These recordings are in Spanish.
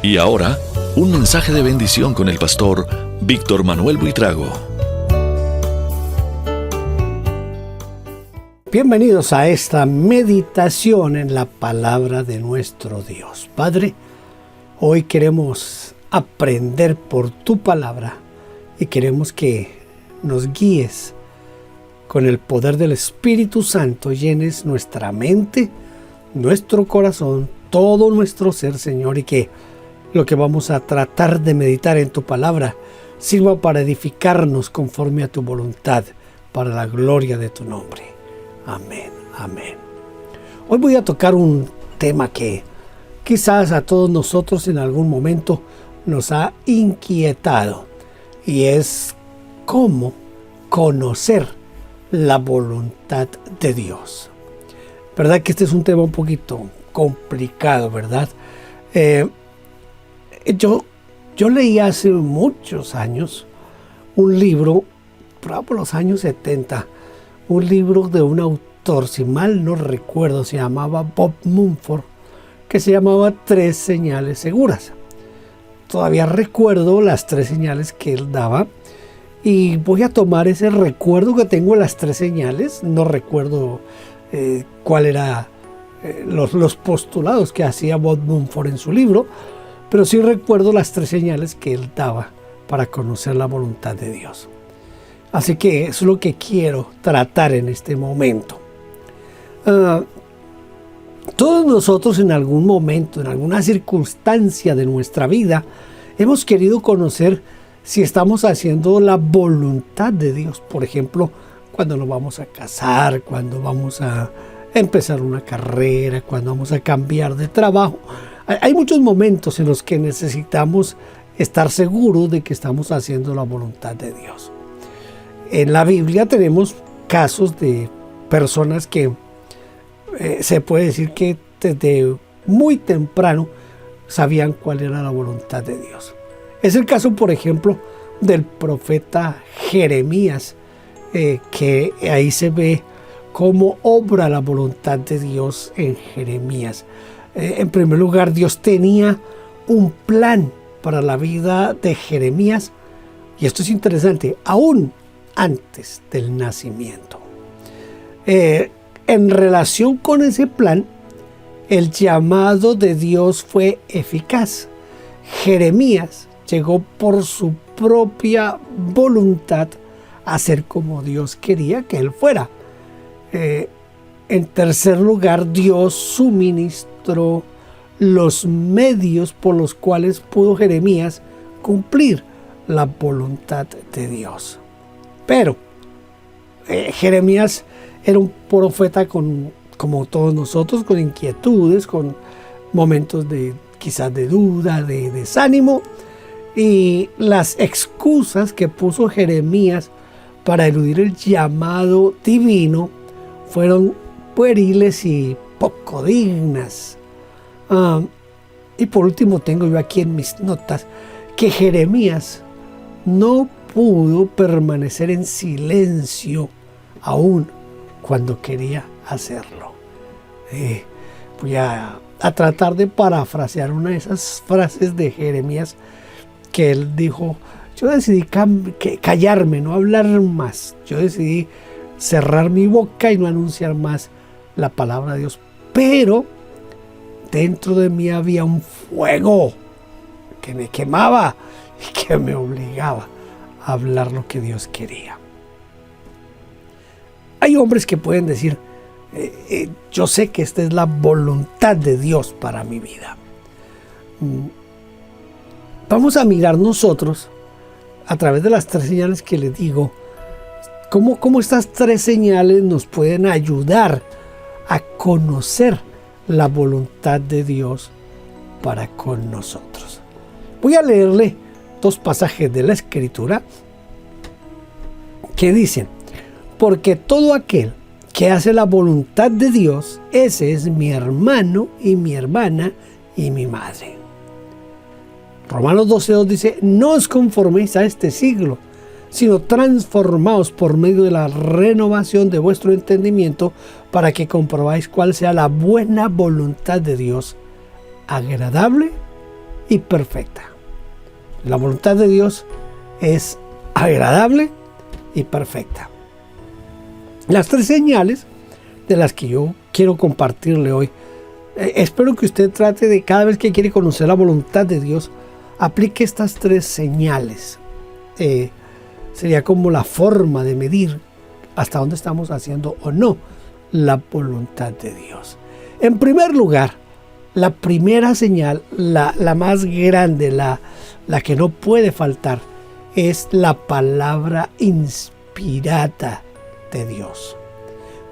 Y ahora, un mensaje de bendición con el pastor Víctor Manuel Buitrago. Bienvenidos a esta meditación en la palabra de nuestro Dios. Padre, hoy queremos aprender por tu palabra y queremos que nos guíes con el poder del Espíritu Santo, llenes nuestra mente, nuestro corazón, todo nuestro ser, Señor, y que lo que vamos a tratar de meditar en tu palabra sirva para edificarnos conforme a tu voluntad, para la gloria de tu nombre. Amén, amén. Hoy voy a tocar un tema que quizás a todos nosotros en algún momento nos ha inquietado, y es cómo conocer la voluntad de Dios. ¿Verdad que este es un tema un poquito complicado, verdad? Yo leí hace muchos años un libro, por los años 70, un libro de un autor, si mal no recuerdo, se llamaba Bob Mumford, que se llamaba 3 señales seguras. Todavía recuerdo las 3 señales que él daba, y voy a tomar ese recuerdo que tengo de las 3 señales. No recuerdo cuál era los postulados que hacía Bob Mumford en su libro, pero sí recuerdo las 3 señales que él daba para conocer la voluntad de Dios. Así que es lo que quiero tratar en este momento. Todos nosotros en algún momento, en alguna circunstancia de nuestra vida, hemos querido conocer si estamos haciendo la voluntad de Dios. Por ejemplo, cuando nos vamos a casar, cuando vamos a empezar una carrera, cuando vamos a cambiar de trabajo. Hay muchos momentos en los que necesitamos estar seguros de que estamos haciendo la voluntad de Dios. En la Biblia tenemos casos de personas que se puede decir que desde muy temprano sabían cuál era la voluntad de Dios. Es el caso, por ejemplo, del profeta Jeremías, que ahí se ve cómo obra la voluntad de Dios en Jeremías. En primer lugar, Dios tenía un plan para la vida de Jeremías, y esto es interesante, aún antes del nacimiento. En relación con ese plan, el llamado de Dios fue eficaz. Jeremías llegó por su propia voluntad a ser como Dios quería que él fuera. En tercer lugar, Dios suministró los medios por los cuales pudo Jeremías cumplir la voluntad de Dios. Pero Jeremías era un profeta como todos nosotros, con inquietudes, con momentos quizás de duda, de desánimo, y las excusas que puso Jeremías para eludir el llamado divino fueron pueriles y poco dignas. Y por último, tengo yo aquí en mis notas que Jeremías no pudo permanecer en silencio aún cuando quería hacerlo. Voy a tratar de parafrasear una de esas frases de Jeremías que él dijo: yo decidí callarme, no hablar más. Yo decidí cerrar mi boca y no anunciar más la palabra de Dios. Pero dentro de mí había un fuego que me quemaba y que me obligaba a hablar lo que Dios quería. Hay hombres que pueden decir: yo sé que esta es la voluntad de Dios para mi vida. Vamos a mirar nosotros, a través de las 3 señales que les digo, cómo estas 3 señales nos pueden ayudar a conocer la voluntad de Dios para con nosotros. Voy a leerle 2 pasajes de la Escritura que dicen: porque todo aquel que hace la voluntad de Dios, ese es mi hermano y mi hermana y mi madre. Romanos 12:2 dice: no os conforméis a este siglo, sino transformaos por medio de la renovación de vuestro entendimiento, para que comprobáis cuál sea la buena voluntad de Dios, agradable y perfecta. La voluntad de Dios es agradable y perfecta. Las 3 señales de las que yo quiero compartirle hoy, espero que usted trate de, cada vez que quiere conocer la voluntad de Dios, aplique estas 3 señales. Sería como la forma de medir hasta dónde estamos haciendo o no la voluntad de Dios. En primer lugar, la primera señal, la más grande, la que no puede faltar, es la palabra inspirada de Dios.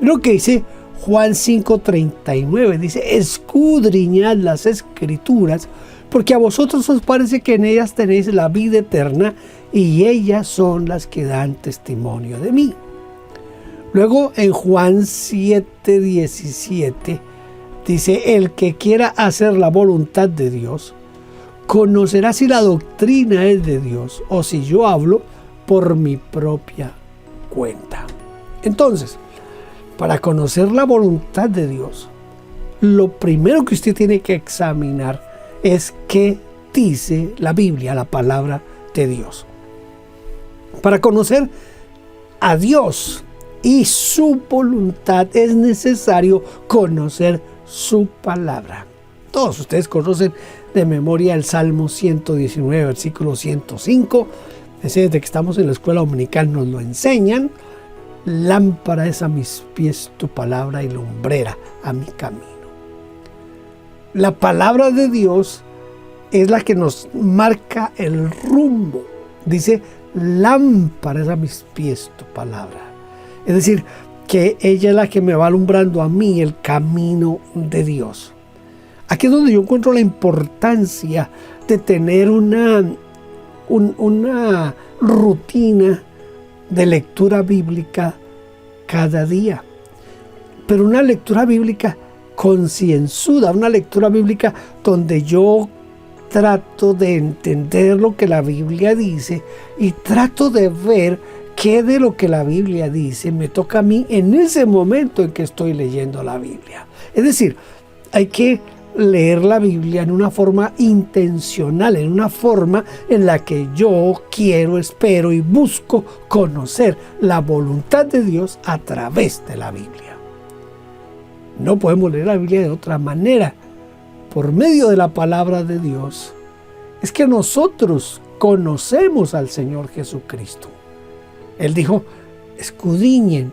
Lo que dice Juan 5:39, dice: escudriñad las escrituras, porque a vosotros os parece que en ellas tenéis la vida eterna, y ellas son las que dan testimonio de mí. Luego en Juan 7:17 dice: el que quiera hacer la voluntad de Dios, conocerá si la doctrina es de Dios o si yo hablo por mi propia cuenta. Entonces, para conocer la voluntad de Dios, lo primero que usted tiene que examinar es qué dice la Biblia, la palabra de Dios. Para conocer a Dios y su voluntad es necesario conocer su palabra. Todos ustedes conocen de memoria el Salmo 119, versículo 105. Desde que estamos en la escuela dominical nos lo enseñan. Lámpara es a mis pies tu palabra y lumbrera a mi camino. La palabra de Dios es la que nos marca el rumbo. Dice: lámpara es a mis pies tu palabra. Es decir, que ella es la que me va alumbrando a mí el camino de Dios. Aquí es donde yo encuentro la importancia de tener una rutina de lectura bíblica cada día. Pero una lectura bíblica concienzuda, una lectura bíblica donde yo trato de entender lo que la Biblia dice y trato de ver qué de lo que la Biblia dice me toca a mí en ese momento en que estoy leyendo la Biblia. Es decir, hay que leer la Biblia en una forma intencional, en una forma en la que yo quiero, espero y busco conocer la voluntad de Dios a través de la Biblia. No podemos leer la Biblia de otra manera. Por medio de la palabra de Dios es que nosotros conocemos al Señor Jesucristo. Él dijo: escudriñen,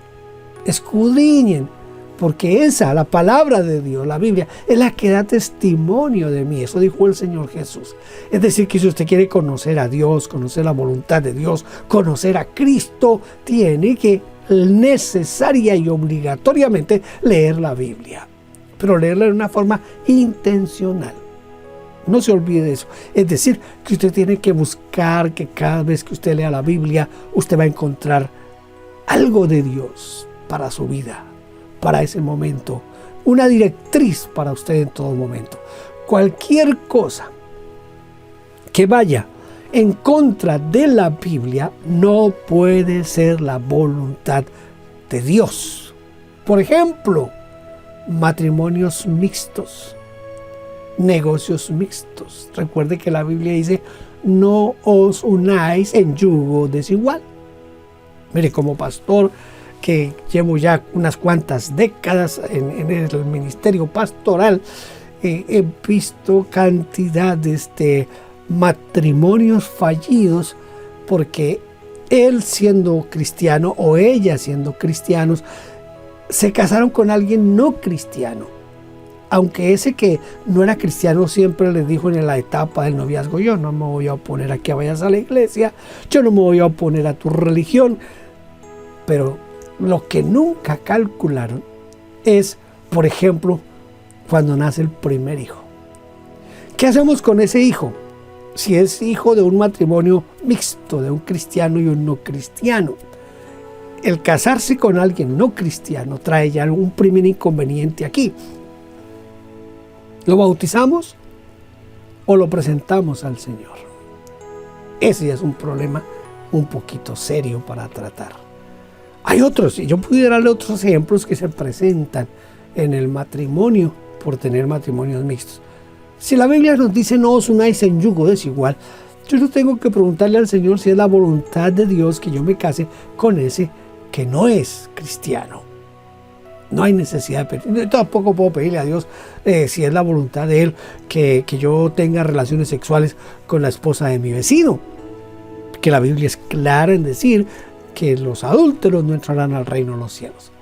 porque esa, la palabra de Dios, la Biblia, es la que da testimonio de mí. Eso dijo el Señor Jesús. Es decir, que si usted quiere conocer a Dios, conocer la voluntad de Dios, conocer a Cristo, tiene que necesaria y obligatoriamente leer la Biblia. Pero leerla de una forma intencional. No se olvide de eso. Es decir, que usted tiene que buscar que cada vez que usted lea la Biblia, usted va a encontrar algo de Dios para su vida, para ese momento, una directriz para usted en todo momento. Cualquier cosa que vaya en contra de la Biblia no puede ser la voluntad de Dios. Por ejemplo, matrimonios mixtos, negocios mixtos. Recuerde que la Biblia dice: no os unáis en yugo desigual. Mire, como pastor que llevo ya unas cuantas décadas en el ministerio pastoral, he visto cantidades de matrimonios fallidos porque él siendo cristiano o ella siendo cristianos se casaron con alguien no cristiano, aunque ese que no era cristiano siempre les dijo en la etapa del noviazgo: yo no me voy a oponer a que vayas a la iglesia, yo no me voy a oponer a tu religión. Pero lo que nunca calcularon es, por ejemplo, cuando nace el primer hijo. ¿Qué hacemos con ese hijo? Si es hijo de un matrimonio mixto, de un cristiano y un no cristiano. El casarse con alguien no cristiano trae ya un primer inconveniente aquí. ¿Lo bautizamos o lo presentamos al Señor? Ese ya es un problema un poquito serio para tratar. Hay otros, y yo pudiera darle otros ejemplos que se presentan en el matrimonio por tener matrimonios mixtos. Si la Biblia nos dice no os unáis en yugo desigual, yo no tengo que preguntarle al Señor si es la voluntad de Dios que yo me case con ese que no es cristiano. No hay necesidad de pedir. Tampoco puedo pedirle a Dios si es la voluntad de Él que yo tenga relaciones sexuales con la esposa de mi vecino. Que la Biblia es clara en decir que los adúlteros no entrarán al reino de los cielos.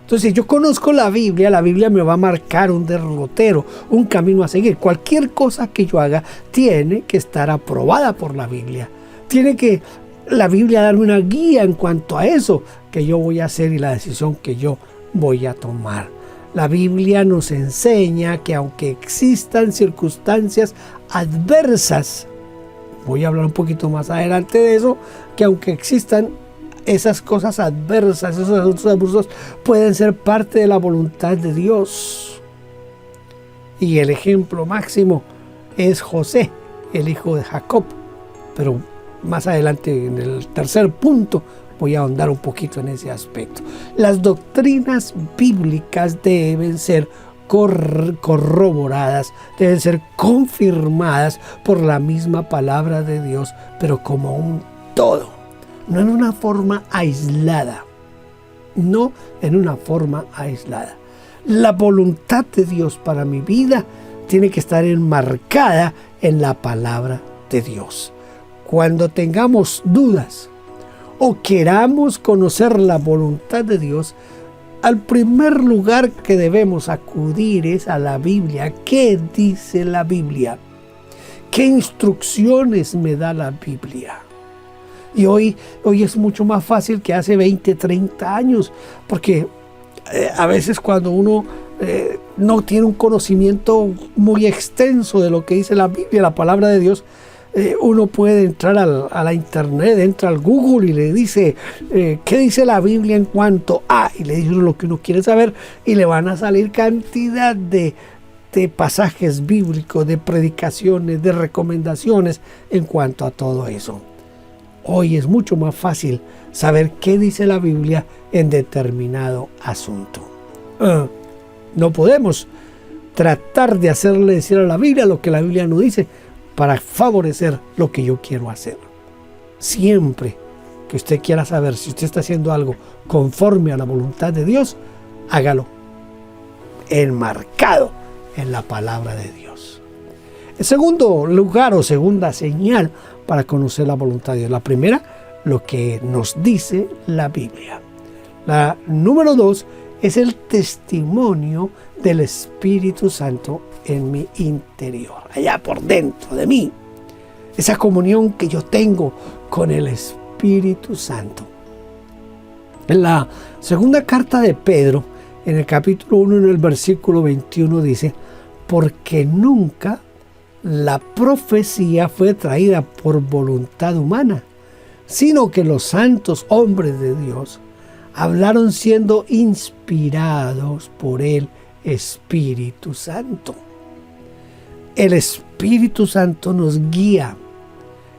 Entonces, si yo conozco la Biblia me va a marcar un derrotero, un camino a seguir. Cualquier cosa que yo haga tiene que estar aprobada por la Biblia. Tiene que la Biblia darme una guía en cuanto a eso que yo voy a hacer y la decisión que yo voy a tomar. La Biblia nos enseña que aunque existan circunstancias adversas, voy a hablar un poquito más adelante de eso, que aunque existan esas cosas adversas, esos abusos, pueden ser parte de la voluntad de Dios. Y el ejemplo máximo es José, el hijo de Jacob. Pero más adelante, en el tercer punto, voy a ahondar un poquito en ese aspecto. Las doctrinas bíblicas deben ser corroboradas, deben ser confirmadas por la misma palabra de Dios, pero como un todo. No en una forma aislada. No en una forma aislada. La voluntad de Dios para mi vida tiene que estar enmarcada en la palabra de Dios. Cuando tengamos dudas o queramos conocer la voluntad de Dios, al primer lugar que debemos acudir es a la Biblia. ¿Qué dice la Biblia? ¿Qué instrucciones me da la Biblia? Y hoy es mucho más fácil que hace 20, 30 años, porque a veces cuando uno no tiene un conocimiento muy extenso de lo que dice la Biblia, la palabra de Dios, uno puede entrar a la internet, entra al Google y le dice ¿qué dice la Biblia en cuanto a? Y le dice lo que uno quiere saber y le van a salir cantidad de pasajes bíblicos, de predicaciones, de recomendaciones en cuanto a todo eso. Hoy es mucho más fácil saber qué dice la Biblia en determinado asunto. No podemos tratar de hacerle decir a la Biblia lo que la Biblia no dice para favorecer lo que yo quiero hacer. Siempre que usted quiera saber si usted está haciendo algo conforme a la voluntad de Dios, hágalo enmarcado en la palabra de Dios. En segundo lugar o segunda señal para conocer la voluntad de Dios. La primera, lo que nos dice la Biblia. La número 2 es el testimonio del Espíritu Santo en mi interior, allá por dentro de mí. Esa comunión que yo tengo con el Espíritu Santo. En la segunda carta de Pedro, en el capítulo 1, en el versículo 21, dice: porque nunca la profecía fue traída por voluntad humana, sino que los santos hombres de Dios hablaron siendo inspirados por el Espíritu Santo. El Espíritu Santo nos guía.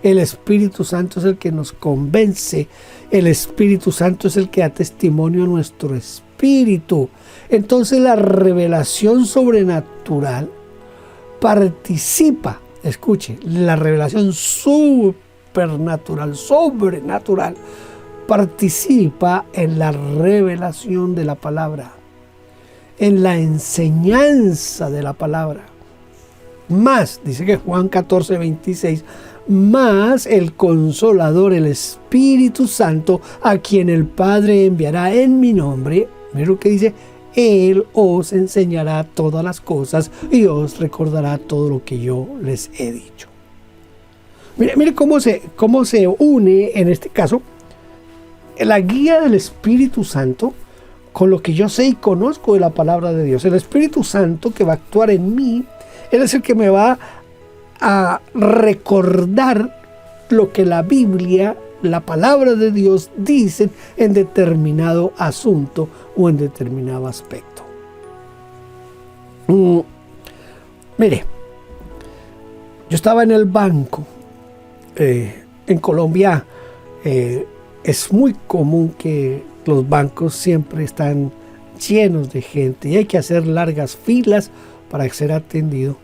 El Espíritu Santo es el que nos convence. El Espíritu Santo es el que da testimonio a nuestro espíritu. Entonces la revelación sobrenatural participa, escuche, la revelación supernatural, sobrenatural, participa en la revelación de la palabra, en la enseñanza de la palabra. Más, dice que Juan 14, 26, más el Consolador, el Espíritu Santo, a quien el Padre enviará en mi nombre. Mira lo que dice: Él os enseñará todas las cosas y os recordará todo lo que yo les he dicho. Mire cómo se une en este caso la guía del Espíritu Santo con lo que yo sé y conozco de la palabra de Dios. El Espíritu Santo que va a actuar en mí, Él es el que me va a recordar lo que la Biblia, la palabra de Dios dice en determinado asunto o en determinado aspecto. Mire, yo estaba en el banco. En Colombia es muy común que los bancos siempre están llenos de gente y hay que hacer largas filas para ser atendido.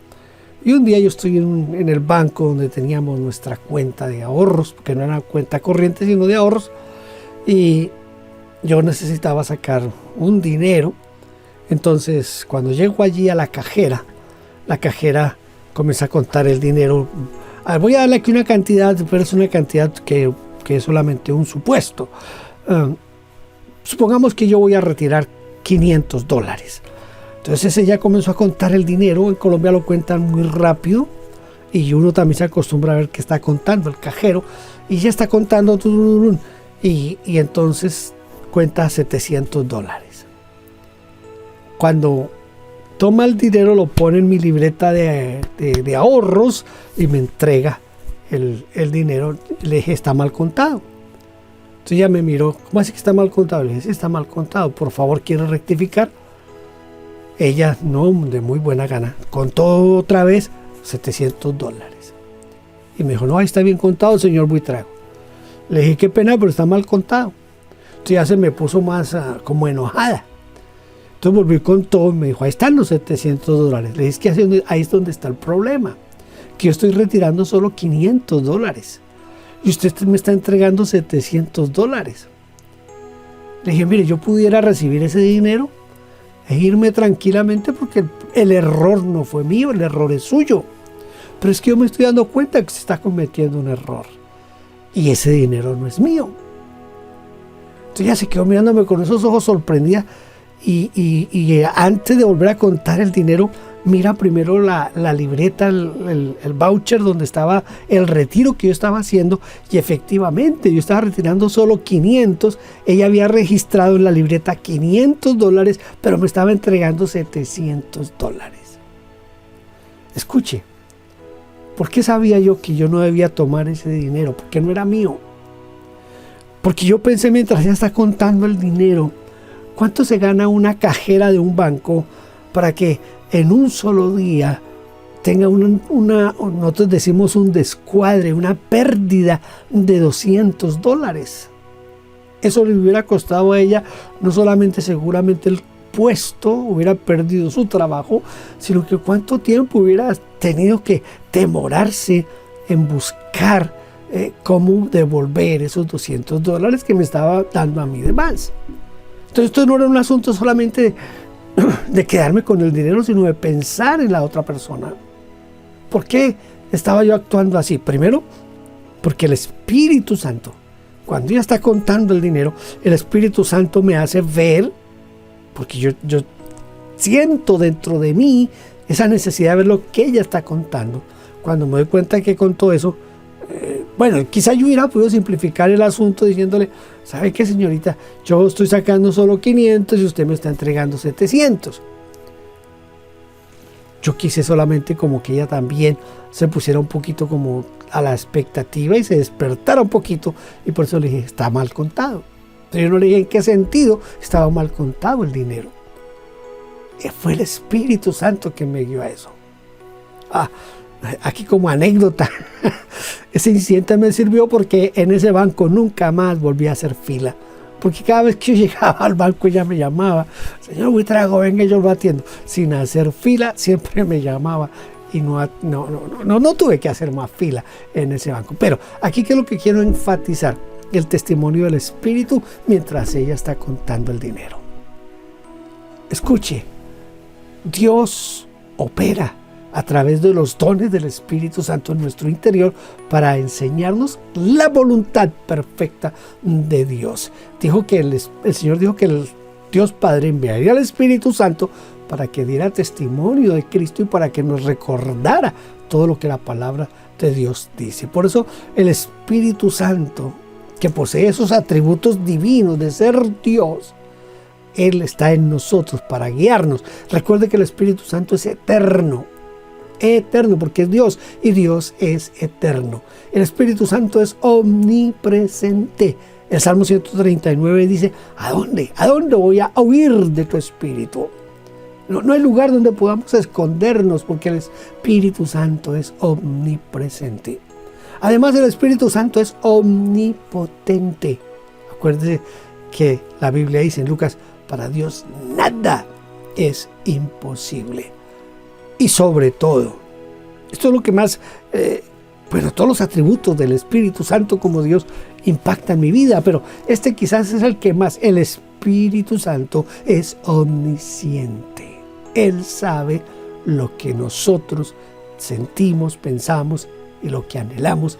Y un día yo estoy en el banco donde teníamos nuestra cuenta de ahorros, que no era cuenta corriente, sino de ahorros, y yo necesitaba sacar un dinero. Entonces, cuando llego allí a la cajera comienza a contar el dinero. Voy a darle aquí una cantidad, pero es una cantidad que es solamente un supuesto. Supongamos que yo voy a retirar $500. Entonces ella comenzó a contar el dinero. En Colombia lo cuentan muy rápido y uno también se acostumbra a ver que está contando el cajero y ya está contando y entonces cuenta $700. Cuando toma el dinero lo pone en mi libreta de ahorros y me entrega el dinero. Le dije, está mal contado. Entonces ella me miró, ¿cómo así que está mal contado? Le dije, sí, está mal contado, por favor, ¿quiere rectificar? Ella, no, de muy buena gana, contó otra vez $700. Y me dijo, no, ahí está bien contado, señor Buitrago. Le dije, qué pena, pero está mal contado. Entonces ya se me puso más como enojada. Entonces volví con todo y me dijo, ahí están los $700. Le dije, es que ahí es donde está el problema, que yo estoy retirando solo $500 y usted me está entregando $700. Le dije, mire, yo pudiera recibir ese dinero e irme tranquilamente porque el error no fue mío, el error es suyo. Pero es que yo me estoy dando cuenta que se está cometiendo un error y ese dinero no es mío. Entonces ella se quedó mirándome con esos ojos sorprendida y antes de volver a contar el dinero, mira primero la libreta, el voucher donde estaba el retiro que yo estaba haciendo, y efectivamente yo estaba retirando solo 500. Ella había registrado en la libreta $500, pero me estaba entregando $700. Escuche, ¿por qué sabía yo que yo no debía tomar ese dinero? Porque no era mío. Porque yo pensé, mientras ella está contando el dinero, ¿cuánto se gana una cajera de un banco para que en un solo día tenga nosotros decimos un descuadre, una pérdida de $200? Eso le hubiera costado a ella no solamente seguramente el puesto, hubiera perdido su trabajo, sino que cuánto tiempo hubiera tenido que demorarse en buscar cómo devolver esos $200 que me estaba dando a mí de más. Entonces esto no era un asunto solamente de quedarme con el dinero, sino de pensar en la otra persona. ¿Por qué estaba yo actuando así? Primero, porque el Espíritu Santo, cuando ella está contando el dinero, el Espíritu Santo me hace ver, porque yo siento dentro de mí esa necesidad de ver lo que ella está contando. Cuando me doy cuenta que contó eso, bueno, quizá yo hubiera podido simplificar el asunto diciéndole, ¿sabe qué, señorita? Yo estoy sacando solo 500 y usted me está entregando 700. Yo quise solamente como que ella también se pusiera un poquito como a la expectativa y se despertara un poquito, y por eso le dije, está mal contado. Pero yo no le dije en qué sentido estaba mal contado el dinero. Fue el Espíritu Santo que me guió a eso. Aquí como anécdota, ese incidente me sirvió porque en ese banco nunca más volví a hacer fila, porque cada vez que yo llegaba al banco ella me llamaba, señor Buitrago, venga, yo lo atiendo, sin hacer fila. Siempre me llamaba y no tuve que hacer más fila en ese banco. Pero aquí, ¿qué es lo que quiero enfatizar? El testimonio del Espíritu mientras ella está contando el dinero. Escuche, Dios opera a través de los dones del Espíritu Santo en nuestro interior para enseñarnos la voluntad perfecta de Dios. El Señor dijo que el Dios Padre enviaría al Espíritu Santo para que diera testimonio de Cristo y para que nos recordara todo lo que la palabra de Dios dice. Por eso el Espíritu Santo, que posee esos atributos divinos de ser Dios, Él está en nosotros para guiarnos. Recuerde que el Espíritu Santo es eterno, porque es Dios y Dios es eterno. El Espíritu Santo es omnipresente. El Salmo 139 dice, ¿a dónde voy a huir de tu Espíritu? No hay lugar donde podamos escondernos, porque el Espíritu Santo es omnipresente. Además, el Espíritu Santo es omnipotente. Acuérdese que la Biblia dice en Lucas, para Dios nada es imposible. Y sobre todo, Esto es lo que más, todos los atributos del Espíritu Santo como Dios impactan mi vida, pero este quizás es el que más. El Espíritu Santo es omnisciente. Él sabe lo que nosotros sentimos, pensamos y lo que anhelamos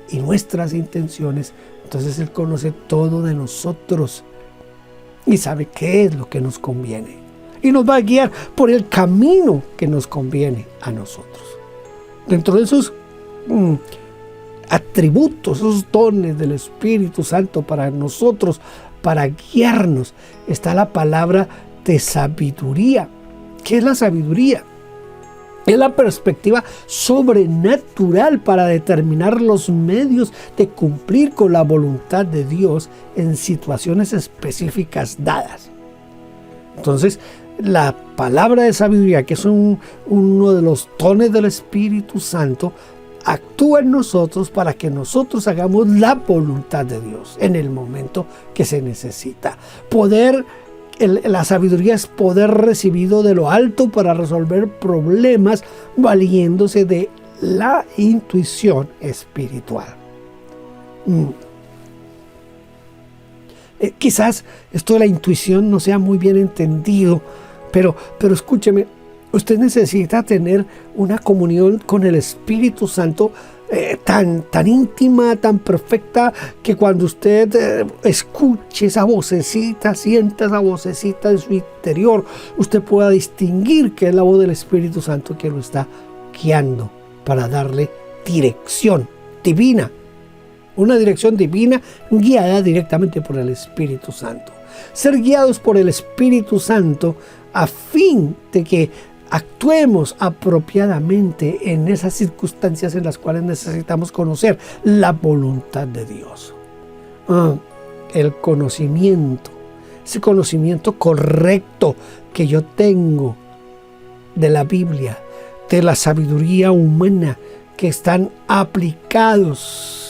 y nuestras intenciones. Entonces Él conoce todo de nosotros y sabe qué es lo que nos conviene. Y nos va a guiar por el camino que nos conviene a nosotros. Dentro de esos atributos, esos dones del Espíritu Santo para nosotros, para guiarnos, está la palabra de sabiduría. ¿Qué es la sabiduría? Es la perspectiva sobrenatural para determinar los medios de cumplir con la voluntad de Dios en situaciones específicas dadas. Entonces, la palabra de sabiduría, que es uno de los dones del Espíritu Santo, actúa en nosotros para que nosotros hagamos la voluntad de Dios en el momento que se necesita. La sabiduría es poder recibido de lo alto para resolver problemas valiéndose de la intuición espiritual. Quizás esto de la intuición no sea muy bien entendido, pero escúcheme, usted necesita tener una comunión con el Espíritu Santo tan íntima, tan perfecta, que cuando usted escuche esa vocecita, sienta esa vocecita en su interior, usted pueda distinguir que es la voz del Espíritu Santo que lo está guiando para darle dirección divina. Una dirección divina guiada directamente por el Espíritu Santo. Ser guiados por el Espíritu Santo a fin de que actuemos apropiadamente en esas circunstancias en las cuales necesitamos conocer la voluntad de Dios. El conocimiento, ese conocimiento correcto que yo tengo de la Biblia, de la sabiduría humana, que están aplicados.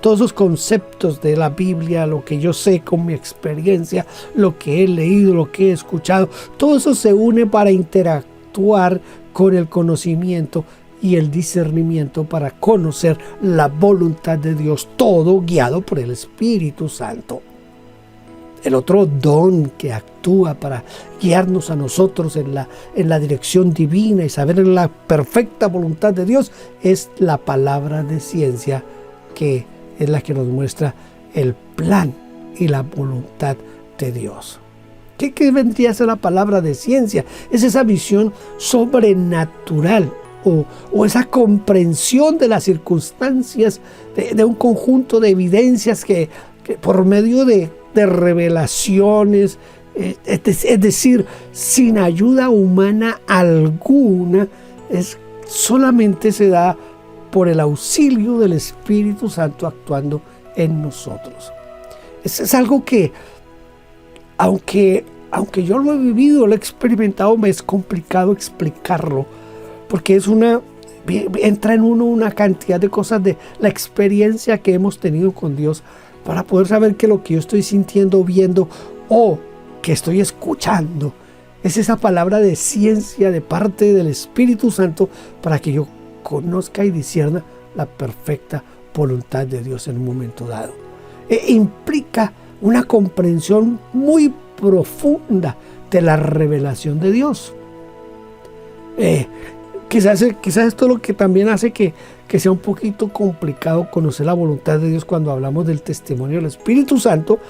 Todos esos conceptos de la Biblia, lo que yo sé con mi experiencia, lo que he leído, lo que he escuchado, todo eso se une para interactuar con el conocimiento y el discernimiento para conocer la voluntad de Dios, todo guiado por el Espíritu Santo. El otro don que actúa para guiarnos a nosotros en la dirección divina y saber la perfecta voluntad de Dios es la palabra de ciencia, que es la que nos muestra el plan y la voluntad de Dios. ¿Qué vendría a ser la palabra de ciencia? Es esa visión sobrenatural o esa comprensión de las circunstancias de un conjunto de evidencias que por medio de revelaciones, es decir, sin ayuda humana alguna, solamente se da por el auxilio del Espíritu Santo actuando en nosotros. Es algo que, aunque yo lo he vivido, lo he experimentado, me es complicado explicarlo, porque entra en uno una cantidad de cosas de la experiencia que hemos tenido con Dios, para poder saber que lo que yo estoy sintiendo, viendo o que estoy escuchando es esa palabra de ciencia de parte del Espíritu Santo, para que yo conozca y discierna la perfecta voluntad de Dios en un momento dado. Implica una comprensión muy profunda de la revelación de Dios. Quizás esto es lo que también hace que sea un poquito complicado conocer la voluntad de Dios cuando hablamos del testimonio del Espíritu Santo,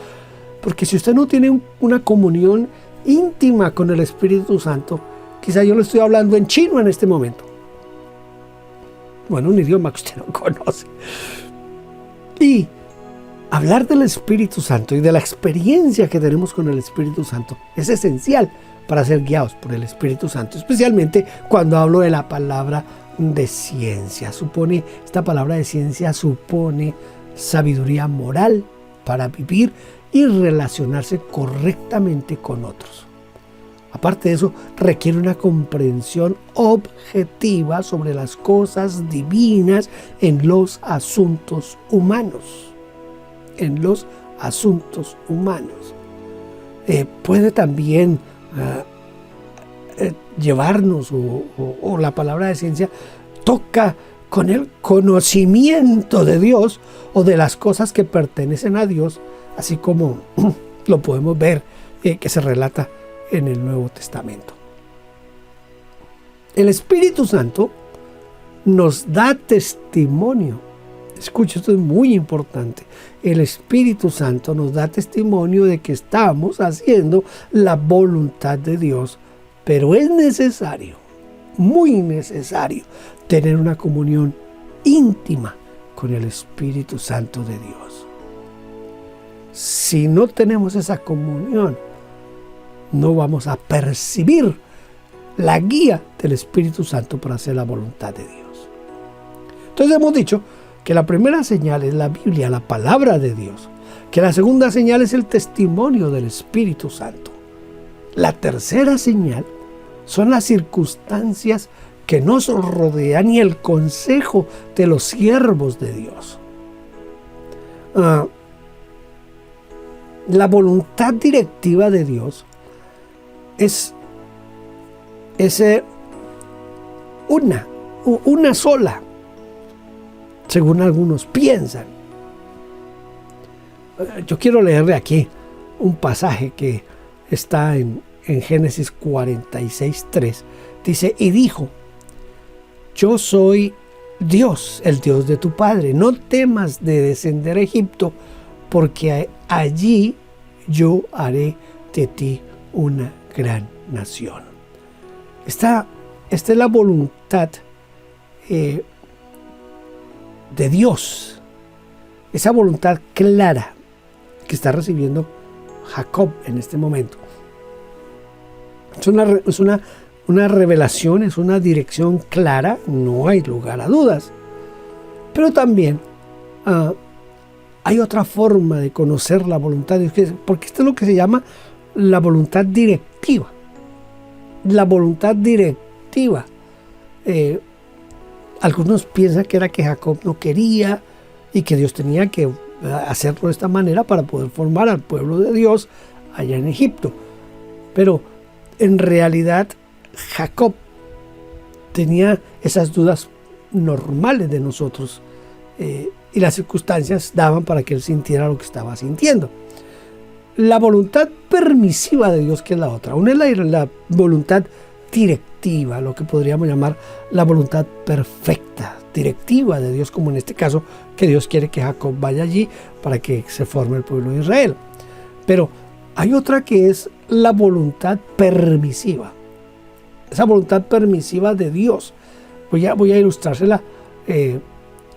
porque si usted no tiene una comunión íntima con el Espíritu Santo, quizás yo le estoy hablando en chino en este momento. Bueno, un idioma que usted no conoce. Y hablar del Espíritu Santo y de la experiencia que tenemos con el Espíritu Santo es esencial para ser guiados por el Espíritu Santo, especialmente cuando hablo de la palabra de ciencia. Esta palabra de ciencia supone sabiduría moral para vivir y relacionarse correctamente con otros. Aparte de eso, requiere una comprensión objetiva sobre las cosas divinas en los asuntos humanos. Puede también llevarnos, o la palabra de ciencia toca con el conocimiento de Dios o de las cosas que pertenecen a Dios, así como lo podemos ver que se relata en el Nuevo Testamento. El Espíritu Santo nos da testimonio. Escucha, esto es muy importante. El Espíritu Santo nos da testimonio de que estamos haciendo la voluntad de Dios, pero es necesario, muy necesario, tener una comunión íntima con el Espíritu Santo de Dios. Si no tenemos esa comunión, no vamos a percibir la guía del Espíritu Santo para hacer la voluntad de Dios. Entonces hemos dicho que la primera señal es la Biblia, la palabra de Dios, que la segunda señal es el testimonio del Espíritu Santo. La tercera señal son las circunstancias que nos rodean y el consejo de los siervos de Dios. La voluntad directiva de Dios es una sola, según algunos piensan. Yo quiero leerle aquí un pasaje que está en Génesis 46:3. Dice, y dijo, yo soy Dios, el Dios de tu padre. No temas de descender a Egipto, porque allí yo haré de ti una gran nación. Esta es la voluntad de Dios, esa voluntad clara que está recibiendo Jacob en este momento. Es una revelación, es una dirección clara, no hay lugar a dudas. Pero también hay otra forma de conocer la voluntad de Dios, porque esto es lo que se llama la voluntad directiva. La voluntad directiva. Algunos piensan que era que Jacob no quería y que Dios tenía que hacerlo de esta manera para poder formar al pueblo de Dios allá en Egipto. Pero en realidad Jacob tenía esas dudas normales de nosotros y las circunstancias daban para que él sintiera lo que estaba sintiendo. La voluntad permisiva de Dios, que es la otra. Una es la voluntad directiva, lo que podríamos llamar la voluntad perfecta, directiva de Dios, como en este caso, que Dios quiere que Jacob vaya allí para que se forme el pueblo de Israel. Pero hay otra que es la voluntad permisiva. Esa voluntad permisiva de Dios. Voy a ilustrársela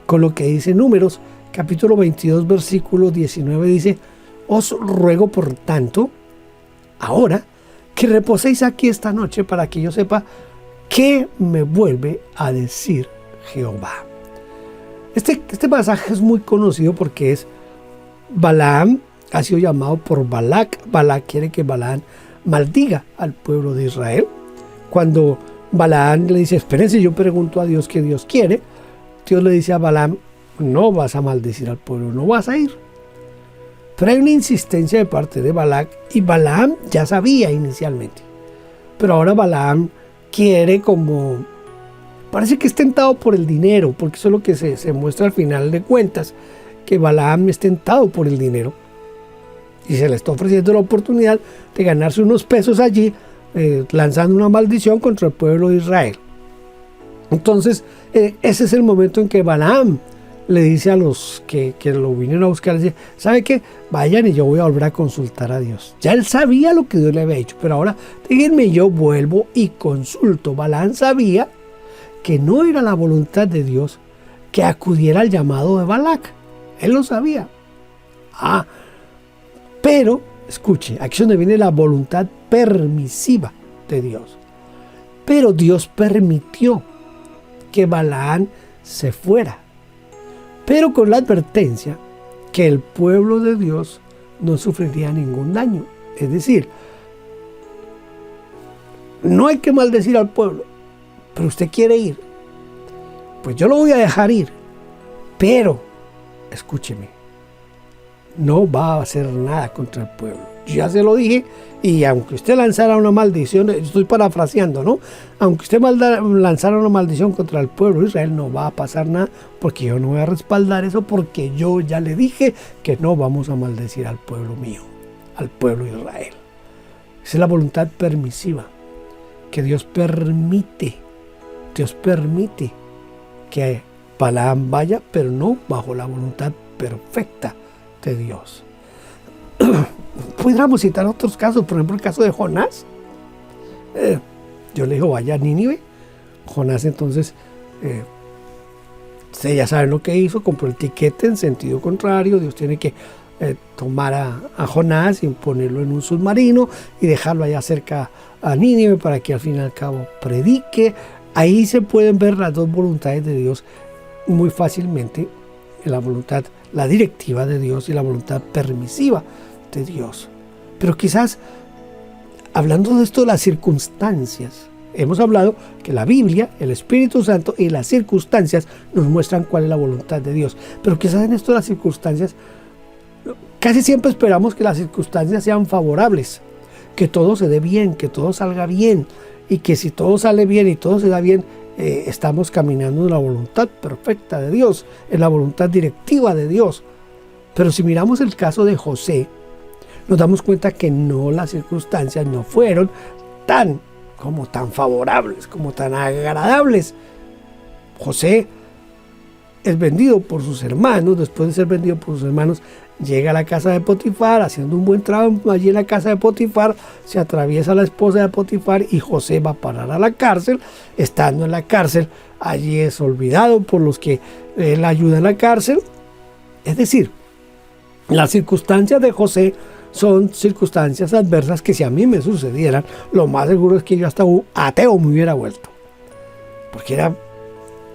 con lo que dice Números, capítulo 22, versículo 19, dice, os ruego por tanto, ahora, que reposéis aquí esta noche para que yo sepa qué me vuelve a decir Jehová. Este pasaje es muy conocido porque es Balaam, ha sido llamado por Balac. Balac quiere que Balaam maldiga al pueblo de Israel. Cuando Balaam le dice, espérense, yo pregunto a Dios qué Dios quiere, Dios le dice a Balaam, no vas a maldecir al pueblo, no vas a ir. Pero hay una insistencia de parte de Balac y Balaam ya sabía inicialmente. Pero ahora Balaam quiere parece que es tentado por el dinero, porque eso es lo que se muestra al final de cuentas, que Balaam es tentado por el dinero. Y se le está ofreciendo la oportunidad de ganarse unos pesos allí, lanzando una maldición contra el pueblo de Israel. Entonces, ese es el momento en que Balaam le dice a los que lo vinieron a buscar, dice, ¿sabe qué? Vayan y yo voy a volver a consultar a Dios. Ya él sabía lo que Dios le había dicho, pero ahora déjenme, yo vuelvo y consulto. Balaam sabía que no era la voluntad de Dios que acudiera al llamado de Balac. Él lo sabía. Pero, escuche, aquí es donde viene la voluntad permisiva de Dios. Pero Dios permitió que Balaam se fuera, pero con la advertencia que el pueblo de Dios no sufriría ningún daño. Es decir, no hay que maldecir al pueblo, pero usted quiere ir, pues yo lo voy a dejar ir, pero, escúcheme, no va a hacer nada contra el pueblo. Yo ya se lo dije, y aunque usted lanzara una maldición, estoy parafraseando, ¿no? Aunque usted lanzara una maldición contra el pueblo de Israel, no va a pasar nada, porque yo no voy a respaldar eso, porque yo ya le dije que no vamos a maldecir al pueblo mío, al pueblo de Israel. Esa es la voluntad permisiva, que Dios permite que Balaam vaya, pero no bajo la voluntad perfecta de Dios. Pudiéramos citar otros casos, por ejemplo el caso de Jonás. Dios le dijo, vaya a Nínive. Jonás entonces, ustedes ya saben lo que hizo, compró el tiquete en sentido contrario. Dios tiene que tomar a Jonás y ponerlo en un submarino y dejarlo allá cerca a Nínive para que al fin y al cabo predique. Ahí se pueden ver las dos voluntades de Dios muy fácilmente, la voluntad, la directiva de Dios y la voluntad permisiva de Dios. Pero quizás, hablando de esto de las circunstancias, hemos hablado que la Biblia, el Espíritu Santo y las circunstancias nos muestran cuál es la voluntad de Dios. Pero quizás en esto de las circunstancias, casi siempre esperamos que las circunstancias sean favorables, que todo se dé bien, que todo salga bien, y que si todo sale bien y todo se da bien, estamos caminando en la voluntad perfecta de Dios, en la voluntad directiva de Dios. Pero si miramos el caso de José, nos damos cuenta que no, las circunstancias no fueron tan favorables, como tan agradables. José es vendido por sus hermanos. Después de ser vendido por sus hermanos, llega a la casa de Potifar, haciendo un buen trabajo allí en la casa de Potifar. Se atraviesa la esposa de Potifar y José va a parar a la cárcel. Estando en la cárcel, allí es olvidado por los que él ayuda en la cárcel. Es decir, las circunstancias de José son circunstancias adversas que, si a mí me sucedieran, lo más seguro es que yo hasta un ateo me hubiera vuelto, porque era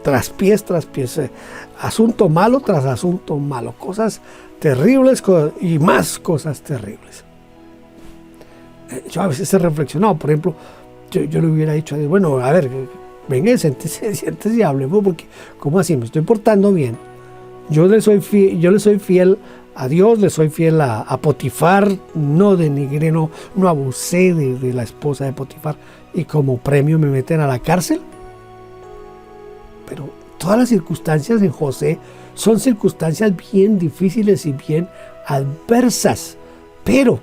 tras pies, asunto malo tras asunto malo, cosas terribles y más cosas terribles. Yo a veces he reflexionado, por ejemplo, yo le hubiera dicho a Dios, bueno, a ver, venga, siéntese y hablemos, porque ¿cómo así? Me estoy portando bien. Yo le soy fiel a Dios, le soy fiel a Potifar, no denigré, no abusé de la esposa de Potifar, y como premio me meten a la cárcel. Pero todas las circunstancias en José son circunstancias bien difíciles y bien adversas, pero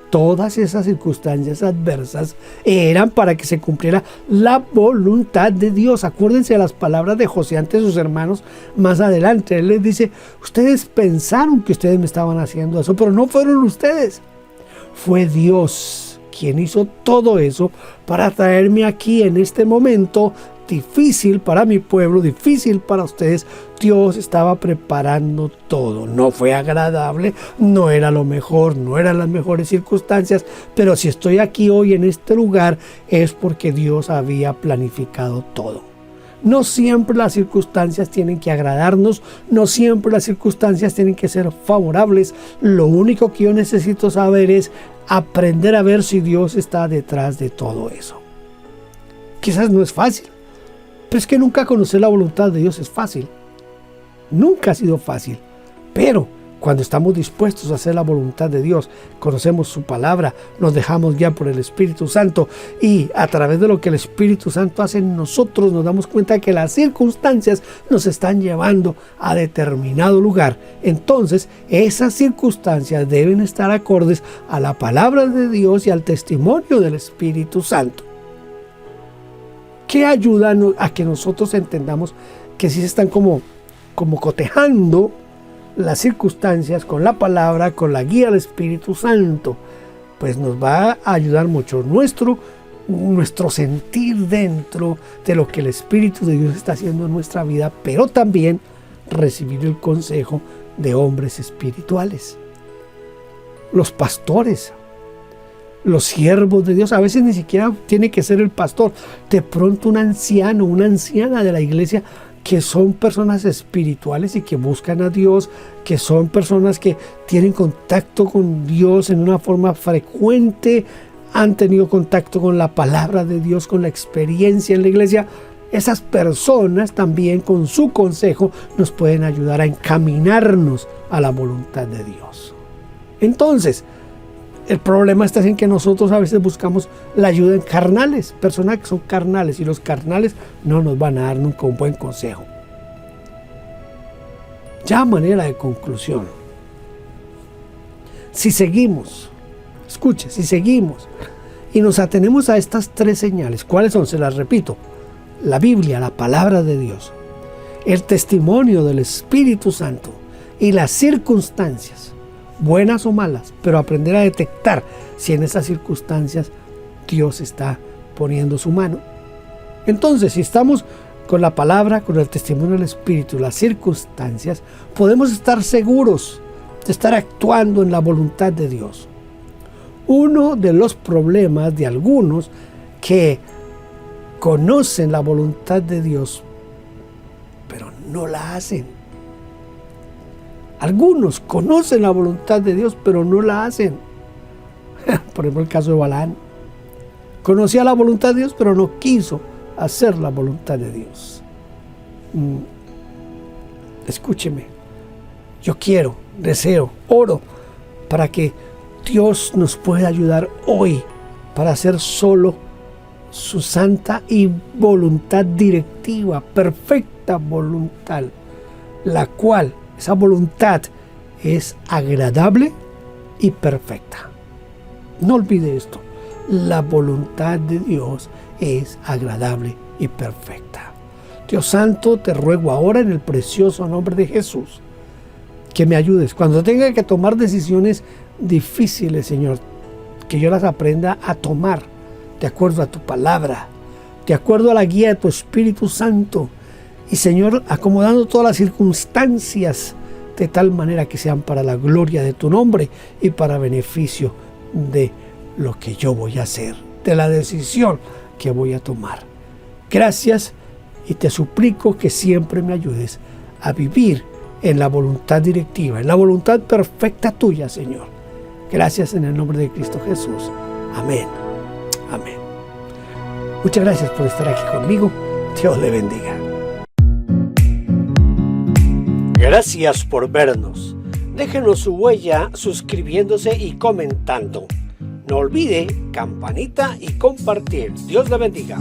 todas esas circunstancias adversas eran para que se cumpliera la voluntad de Dios. Acuérdense de las palabras de José ante sus hermanos más adelante. Él les dice, ustedes pensaron que ustedes me estaban haciendo eso, pero no fueron ustedes. Fue Dios quien hizo todo eso para traerme aquí en este momento difícil para mi pueblo, difícil para ustedes. Dios estaba preparando todo. No fue agradable, no era lo mejor, no eran las mejores circunstancias, pero si estoy aquí hoy en este lugar es porque Dios había planificado todo. No siempre las circunstancias tienen que agradarnos, no siempre las circunstancias tienen que ser favorables. Lo único que yo necesito saber es aprender a ver si Dios está detrás de todo eso. Quizás no es fácil, pero es que nunca conocer la voluntad de Dios es fácil. Nunca ha sido fácil. Pero cuando estamos dispuestos a hacer la voluntad de Dios, conocemos su palabra, nos dejamos guiar por el Espíritu Santo, y a través de lo que el Espíritu Santo hace en nosotros, nos damos cuenta que las circunstancias nos están llevando a determinado lugar. Entonces, esas circunstancias deben estar acordes a la palabra de Dios y al testimonio del Espíritu Santo, que ayudan a que nosotros entendamos que si se están como cotejando las circunstancias con la palabra, con la guía del Espíritu Santo, pues nos va a ayudar mucho nuestro sentir dentro de lo que el Espíritu de Dios está haciendo en nuestra vida, pero también recibir el consejo de hombres espirituales. Los pastores, los siervos de Dios, a veces ni siquiera tiene que ser el pastor, de pronto un anciano, una anciana de la iglesia, que son personas espirituales y que buscan a Dios, que son personas que tienen contacto con Dios en una forma frecuente, han tenido contacto con la palabra de Dios, con la experiencia en la iglesia. Esas personas también, con su consejo, nos pueden ayudar a encaminarnos a la voluntad de Dios. Entonces, El problema está en que nosotros a veces buscamos la ayuda en carnales, personas que son carnales, y los carnales no nos van a dar nunca un buen consejo. Ya a manera de conclusión, si seguimos, escuche, si seguimos y nos atenemos a estas 3 señales, ¿cuáles son? Se las repito: la Biblia, la palabra de Dios, el testimonio del Espíritu Santo y las circunstancias, buenas o malas, pero aprender a detectar si en esas circunstancias Dios está poniendo su mano. Entonces, si estamos con la palabra, con el testimonio del Espíritu, las circunstancias, podemos estar seguros de estar actuando en la voluntad de Dios. Uno de los problemas de algunos que conocen la voluntad de Dios, pero no la hacen. Algunos conocen la voluntad de Dios, pero no la hacen. Por ejemplo, el caso de Balaam. Conocía la voluntad de Dios, pero no quiso hacer la voluntad de Dios. Escúcheme. Yo quiero, deseo, oro para que Dios nos pueda ayudar hoy para hacer solo su santa y voluntad directiva, perfecta voluntad, la cual, esa voluntad es agradable y perfecta. No olvide esto: la voluntad de Dios es agradable y perfecta. Dios Santo, te ruego ahora en el precioso nombre de Jesús que me ayudes cuando tenga que tomar decisiones difíciles, Señor, que yo las aprenda a tomar de acuerdo a tu palabra, de acuerdo a la guía de tu Espíritu Santo, y, Señor, acomodando todas las circunstancias de tal manera que sean para la gloria de tu nombre y para beneficio de lo que yo voy a hacer, de la decisión que voy a tomar. Gracias, y te suplico que siempre me ayudes a vivir en la voluntad directiva, en la voluntad perfecta tuya, Señor. Gracias en el nombre de Cristo Jesús. Amén. Amén. Muchas gracias por estar aquí conmigo. Dios le bendiga. Gracias por vernos. Déjenos su huella suscribiéndose y comentando. No olvide campanita y compartir. Dios le bendiga.